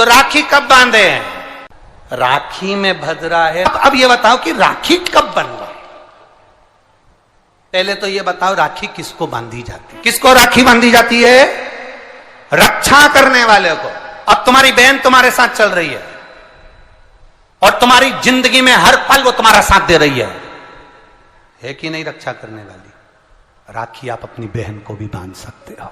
राखी कब बांधे हैं? राखी में भद्रा है। अब ये बताओ कि राखी कब बन रहा? पहले तो ये बताओ राखी किसको बांधी जाती है? किसको राखी बांधी जाती है? रक्षा करने वाले को। अब तुम्हारी बहन तुम्हारे साथ चल रही है और तुम्हारी जिंदगी में हर पल वो तुम्हारा साथ दे रही है कि नहीं? रक्षा करने वाली राखी आप अपनी बहन को भी बांध सकते हो।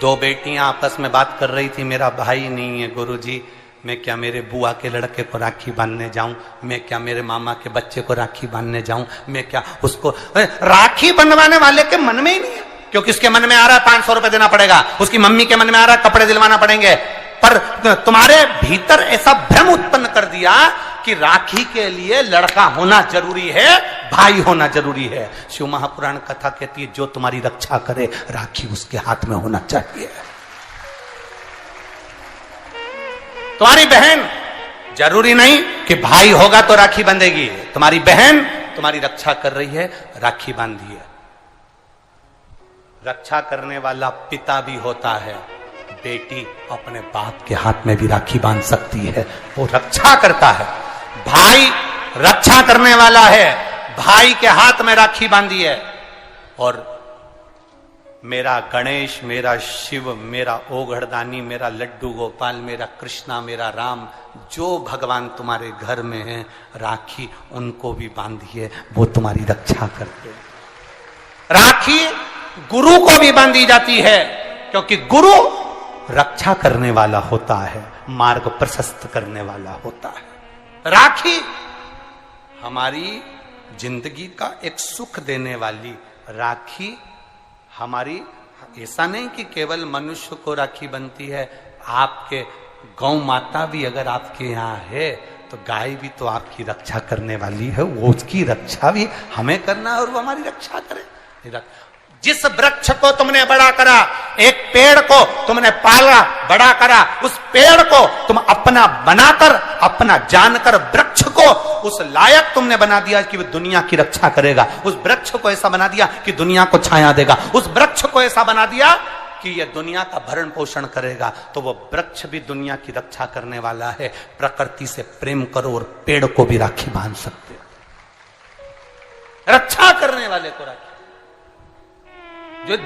दो बेटियां आपस में बात कर रही थी, मेरा भाई नहीं है गुरुजी, मैं क्या मेरे बुआ के लड़के को राखी बांधने जाऊं? मैं क्या मेरे मामा के बच्चे को राखी बांधने जाऊं? मैं क्या उसको? राखी बंधवाने वाले के मन में ही नहीं है, क्योंकि उसके मन में आ रहा है 500 रुपए देना पड़ेगा, उसकी मम्मी के मन में आ रहा है कपड़े दिलवाना पड़ेंगे। पर तुम्हारे भीतर ऐसा भ्रम उत्पन्न कर दिया कि राखी के लिए लड़का होना जरूरी है, भाई होना जरूरी है। शिव महापुराण कथा कहती है जो तुम्हारी रक्षा करे राखी उसके हाथ में होना चाहिए। तुम्हारी बहन जरूरी नहीं कि भाई होगा तो राखी बंधेगी। तुम्हारी बहन तुम्हारी रक्षा कर रही है, राखी बांधिए। रक्षा करने वाला पिता भी होता है। बेटी अपने बाप के हाथ में भी राखी बांध सकती है, वो रक्षा करता है। भाई रक्षा करने वाला है, भाई के हाथ में राखी बांधी है। और मेरा गणेश, मेरा शिव, मेरा ओघड़दानी, मेरा लड्डू गोपाल, मेरा कृष्णा, मेरा राम, जो भगवान तुम्हारे घर में है, राखी उनको भी बांधिए, वो तुम्हारी रक्षा करते हैं। राखी गुरु को भी बांधी जाती है, क्योंकि गुरु रक्षा करने वाला होता है, मार्ग प्रशस्त करने वाला होता है। राखी हमारी जिंदगी का एक सुख देने वाली, राखी हमारी, ऐसा नहीं कि केवल मनुष्य को राखी बनती है, आपके गौ माता भी अगर आपके यहाँ है तो गाय भी तो आपकी रक्षा करने वाली है, वो उसकी रक्षा भी हमें करना है और वो हमारी रक्षा करे। जिस वृक्ष को तुमने बड़ा करा, एक पेड़ को तुमने पाला, बड़ा करा, उस पेड़ को तुम अपना बनाकर, अपना जानकर वृक्ष को उस लायक तुमने बना दिया कि वो दुनिया की रक्षा करेगा। उस वृक्ष को ऐसा बना दिया कि दुनिया को छाया देगा। उस वृक्ष को ऐसा बना दिया कि ये दुनिया का भरण पोषण करेगा। तो वो वृक्ष भी दुनिया की रक्षा करने वाला है। प्रकृति से प्रेम करो और पेड़ को भी राखी बांध सकते हो। रक्षा करने वाले को राखी,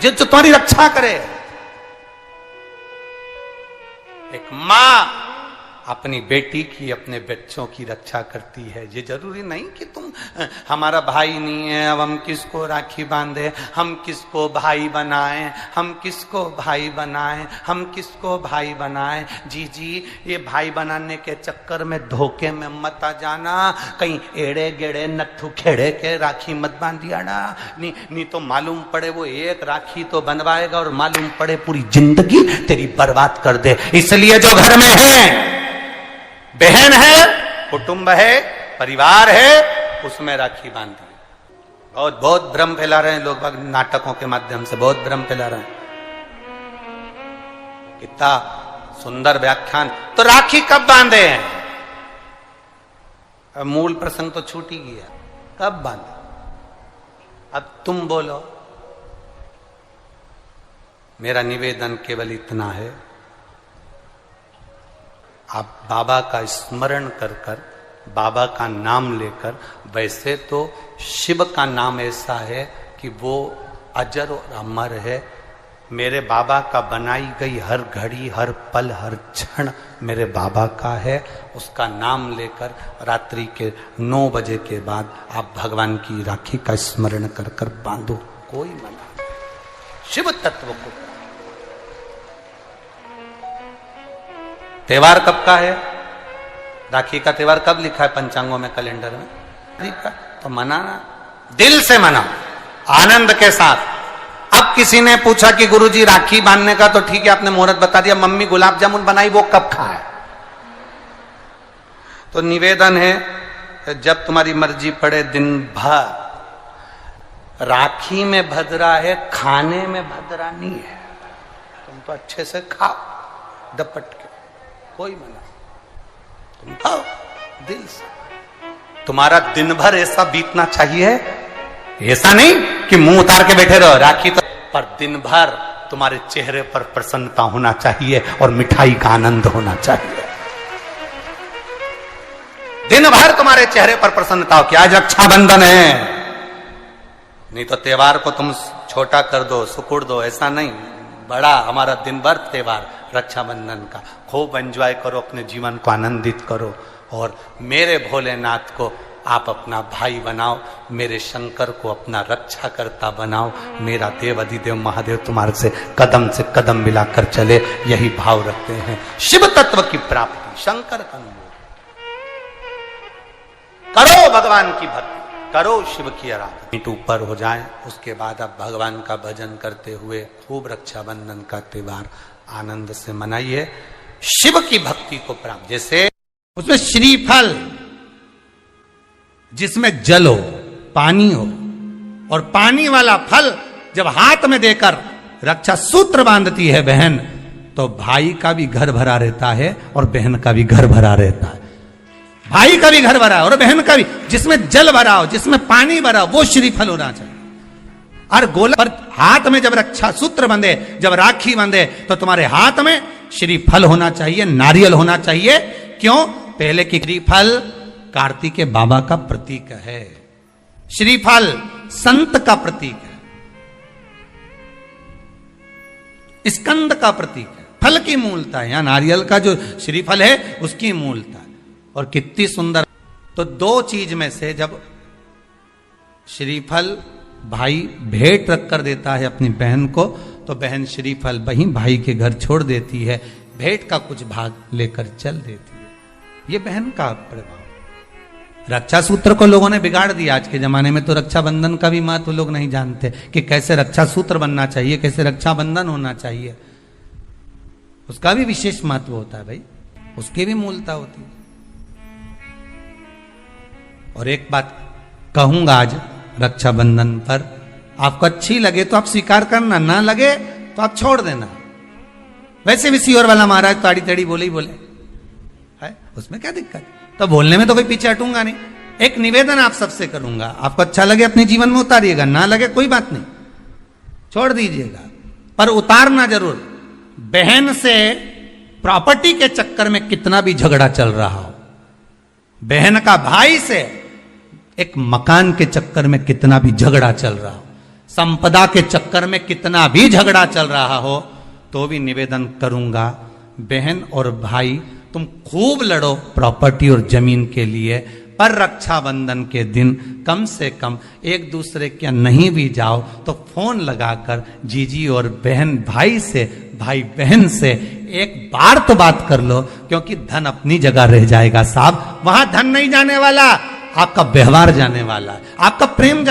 जो तुम्हारी रक्षा करे। एक मां अपनी बेटी की, अपने बच्चों की रक्षा करती है। ये जरूरी नहीं कि तुम, हमारा भाई नहीं है अब हम किसको राखी बांधे, हम किसको भाई बनाएं, हम किसको भाई बनाएं, हम किसको भाई बनाएं। जी ये भाई बनाने के चक्कर में धोखे में मत आ जाना, कहीं एड़े गेड़े नट्ठू खेड़े के राखी मत बांधिया ना। नहीं तो मालूम पड़े वो एक राखी तो बनवाएगा और मालूम पड़े पूरी जिंदगी तेरी बर्बाद कर दे। इसलिए जो घर में है, बहन है, कुटुंब है, परिवार है, उसमें राखी बांधी। बहुत भ्रम फैला रहे हैं लोग, नाटकों के माध्यम से बहुत भ्रम फैला रहे हैं। कितना सुंदर व्याख्यान। तो राखी कब बांधे हैं? अब मूल प्रसंग तो छूट ही गया, कब बांधे? अब तुम बोलो। मेरा निवेदन केवल इतना है, आप बाबा का स्मरण कर कर, बाबा का नाम लेकर, वैसे तो शिव का नाम ऐसा है कि वो अजर और अमर है। मेरे बाबा का बनाई गई हर घड़ी, हर पल, हर क्षण मेरे बाबा का है। उसका नाम लेकर रात्रि के 9 बजे के बाद आप भगवान की राखी का स्मरण कर कर बांधो, कोई मना नहीं। शिव तत्व को। त्योहार कब का है? राखी का त्योहार कब लिखा है पंचांगों में, कैलेंडर में? तो मनाना, दिल से मना, आनंद के साथ। अब किसी ने पूछा कि गुरुजी राखी बांधने का तो ठीक है, आपने मुहूर्त बता दिया, मम्मी गुलाब जामुन बनाई, वो कब खाए? तो निवेदन है, जब तुम्हारी मर्जी पड़े दिन भर। राखी में भद्रा है, खाने में भद्रा नहीं है। तुम तो अच्छे से खाओ डपट के, कोई मना, तुम खाओ दिल से। तुम्हारा दिन भर ऐसा बीतना चाहिए, ऐसा नहीं कि मुंह उतार के बैठे रहो राखी तो, पर दिन भर तुम्हारे चेहरे पर प्रसन्नता होना चाहिए और मिठाई का आनंद होना चाहिए। दिन भर तुम्हारे चेहरे पर प्रसन्नता हो कि आज रक्षाबंधन है। नहीं तो त्योहार को तुम छोटा कर दो, सुकुड़ दो, ऐसा नहीं। बड़ा हमारा दिन भर त्योहार रक्षाबंधन का, खूब एंजॉय करो, अपने जीवन को आनंदित करो। और मेरे भोलेनाथ को आप अपना भाई बनाओ, मेरे शंकर को अपना रक्षा करता बनाओ। मेरा देव अधिदेव महादेव तुम्हारे से कदम मिलाकर चले, यही भाव रखते हैं। शिव तत्व की प्राप्ति, शंकर का अनुभव करो, भगवान की भक्ति करो, शिव की आराधना। मीट ऊपर हो जाए, उसके बाद आप भगवान का भजन करते हुए खूब रक्षाबंधन का त्योहार आनंद से मनाइए। शिव की भक्ति को प्राप्त, जैसे उसमें श्रीफल, जिसमें जल हो, पानी हो, और पानी वाला फल जब हाथ में देकर रक्षा सूत्र बांधती है बहन, तो भाई का भी घर भरा रहता है और बहन का भी घर भरा रहता है। भाई का भी घर भरा है और बहन का भी। जिसमें जल भरा हो, जिसमें पानी भरा हो, वो श्रीफल होना चाहिए। और गोला पर हाथ में जब रक्षा सूत्र बंधे, जब राखी बंधे, तो तुम्हारे हाथ में श्रीफल होना चाहिए, नारियल होना चाहिए। क्यों? पहले की श्रीफल कार्तिकेय बाबा का प्रतीक है, श्रीफल संत का प्रतीक है, स्कंद का प्रतीक है, फल की मूलता है। यहां नारियल का जो श्रीफल है उसकी मूलता है। और कितनी सुंदर। तो दो चीज में से जब श्रीफल भाई भेंट रख कर देता है अपनी बहन को, तो बहन श्रीफल वहीं भाई के घर छोड़ देती है, भेंट का कुछ भाग लेकर चल देती है। ये बहन का प्रभाव। रक्षा सूत्र को लोगों ने बिगाड़ दिया। आज के जमाने में तो रक्षाबंधन का भी महत्व लोग नहीं जानते कि कैसे रक्षा सूत्र बनना चाहिए, कैसे रक्षाबंधन होना चाहिए। उसका भी विशेष महत्व होता है भाई, उसकी भी मूलता होती है। और एक बात कहूंगा आज रक्षाबंधन पर, आपको अच्छी लगे तो आप स्वीकार करना, ना लगे तो आप छोड़ देना। वैसे भी सीहोर वाला महाराज ताड़ी तड़ी बोले ही बोले है, उसमें क्या दिक्कत? तो बोलने में तो कोई पीछे हटूंगा नहीं। एक निवेदन आप सबसे करूंगा, आपको अच्छा लगे अपने जीवन में उतारिएगा, ना लगे कोई बात नहीं, छोड़ दीजिएगा, पर उतारना जरूर। बहन से प्रॉपर्टी के चक्कर में कितना भी झगड़ा चल रहा हो, बहन का भाई से एक मकान के चक्कर में कितना भी झगड़ा चल रहा हो, संपदा के चक्कर में कितना भी झगड़ा चल रहा हो, तो भी निवेदन करूंगा, बहन और भाई तुम खूब लड़ो प्रॉपर्टी और जमीन के लिए, पर रक्षाबंधन के दिन कम से कम एक दूसरे के नहीं भी जाओ तो फोन लगाकर जीजी और बहन भाई से, भाई बहन से एक बार तो बात कर लो। क्योंकि धन अपनी जगह रह जाएगा साहब, वहां धन नहीं जाने वाला, आपका व्यवहार जाने वाला है, आपका प्रेम